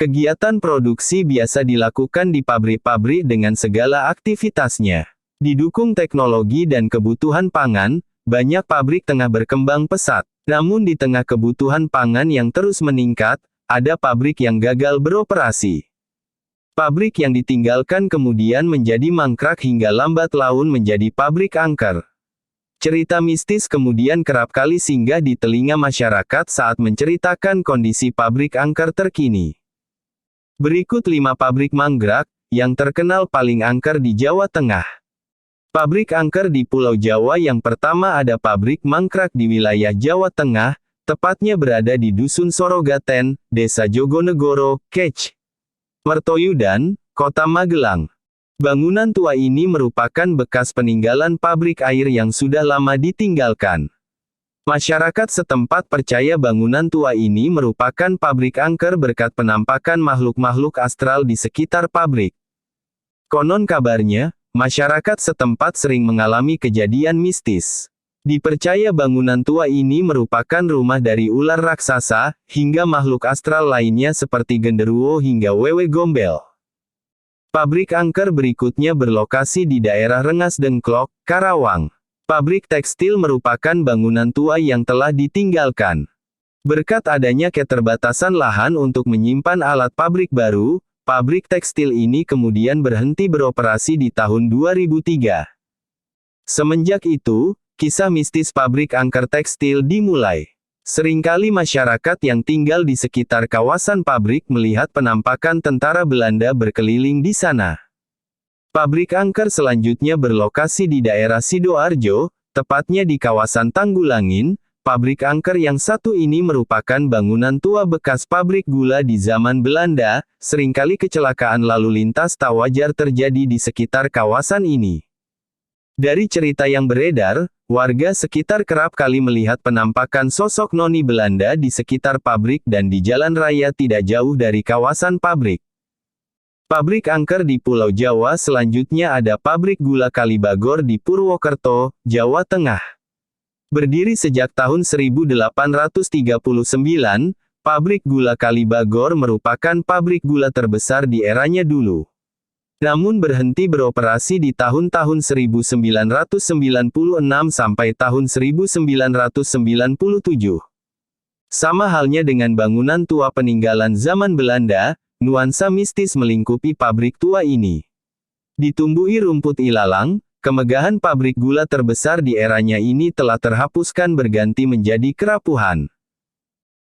Kegiatan produksi biasa dilakukan di pabrik-pabrik dengan segala aktivitasnya. Didukung teknologi dan kebutuhan pangan, banyak pabrik tengah berkembang pesat. Namun di tengah kebutuhan pangan yang terus meningkat, ada pabrik yang gagal beroperasi. Pabrik yang ditinggalkan kemudian menjadi mangkrak hingga lambat laun menjadi pabrik angker. Cerita mistis kemudian kerap kali singgah di telinga masyarakat saat menceritakan kondisi pabrik angker terkini. Berikut 5 pabrik mangkrak yang terkenal paling angker di Jawa Tengah. Pabrik angker di Pulau Jawa yang pertama ada pabrik mangkrak di wilayah Jawa Tengah, tepatnya berada di Dusun Sorogaten, Desa Jogonegoro, Kec. Mertoyudan, Kota Magelang. Bangunan tua ini merupakan bekas peninggalan pabrik air yang sudah lama ditinggalkan. Masyarakat setempat percaya bangunan tua ini merupakan pabrik angker berkat penampakan makhluk-makhluk astral di sekitar pabrik. Konon kabarnya, masyarakat setempat sering mengalami kejadian mistis. Dipercaya bangunan tua ini merupakan rumah dari ular raksasa, hingga makhluk astral lainnya seperti genderuwo hingga wewe gombel. Pabrik angker berikutnya berlokasi di daerah Rengas Dengklok, Karawang. Pabrik tekstil merupakan bangunan tua yang telah ditinggalkan. Berkat adanya keterbatasan lahan untuk menyimpan alat pabrik baru, pabrik tekstil ini kemudian berhenti beroperasi di tahun 2003. Semenjak itu, kisah mistis pabrik angker tekstil dimulai. Seringkali masyarakat yang tinggal di sekitar kawasan pabrik melihat penampakan tentara Belanda berkeliling di sana. Pabrik angker selanjutnya berlokasi di daerah Sidoarjo, tepatnya di kawasan Tanggulangin. Pabrik angker yang satu ini merupakan bangunan tua bekas pabrik gula di zaman Belanda. Seringkali kecelakaan lalu lintas tak wajar terjadi di sekitar kawasan ini. Dari cerita yang beredar, warga sekitar kerap kali melihat penampakan sosok noni Belanda di sekitar pabrik dan di jalan raya tidak jauh dari kawasan pabrik. Pabrik angker di Pulau Jawa selanjutnya ada pabrik gula Kalibagor di Purwokerto, Jawa Tengah. Berdiri sejak tahun 1839, pabrik gula Kalibagor merupakan pabrik gula terbesar di eranya dulu. Namun berhenti beroperasi di tahun-tahun 1996 sampai tahun 1997. Sama halnya dengan bangunan tua peninggalan zaman Belanda, nuansa mistis melingkupi pabrik tua ini. Ditumbuhi rumput ilalang, kemegahan pabrik gula terbesar di eranya ini telah terhapuskan berganti menjadi kerapuhan.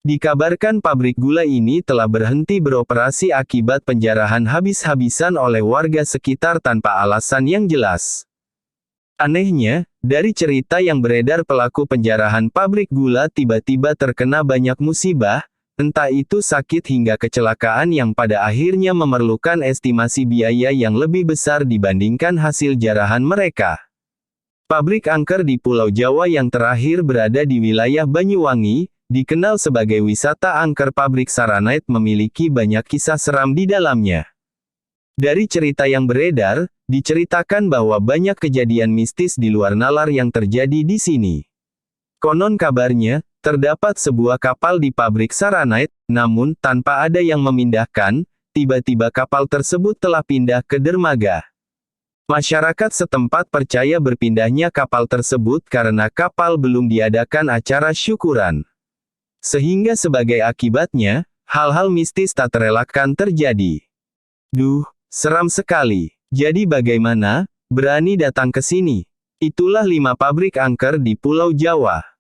Dikabarkan pabrik gula ini telah berhenti beroperasi akibat penjarahan habis-habisan oleh warga sekitar tanpa alasan yang jelas. Anehnya, dari cerita yang beredar pelaku penjarahan pabrik gula tiba-tiba terkena banyak musibah, entah itu sakit hingga kecelakaan yang pada akhirnya memerlukan estimasi biaya yang lebih besar dibandingkan hasil jarahan mereka. Pabrik angker di Pulau Jawa yang terakhir berada di wilayah Banyuwangi, dikenal sebagai wisata angker. Pabrik Saranite memiliki banyak kisah seram di dalamnya. Dari cerita yang beredar, diceritakan bahwa banyak kejadian mistis di luar nalar yang terjadi di sini. Konon kabarnya, terdapat sebuah kapal di pabrik Saranite, namun tanpa ada yang memindahkan, tiba-tiba kapal tersebut telah pindah ke dermaga. Masyarakat setempat percaya berpindahnya kapal tersebut karena kapal belum diadakan acara syukuran. Sehingga sebagai akibatnya, hal-hal mistis tak terelakkan terjadi. Duh, seram sekali. Jadi bagaimana? Berani datang ke sini? Itulah 5 pabrik angker di Pulau Jawa.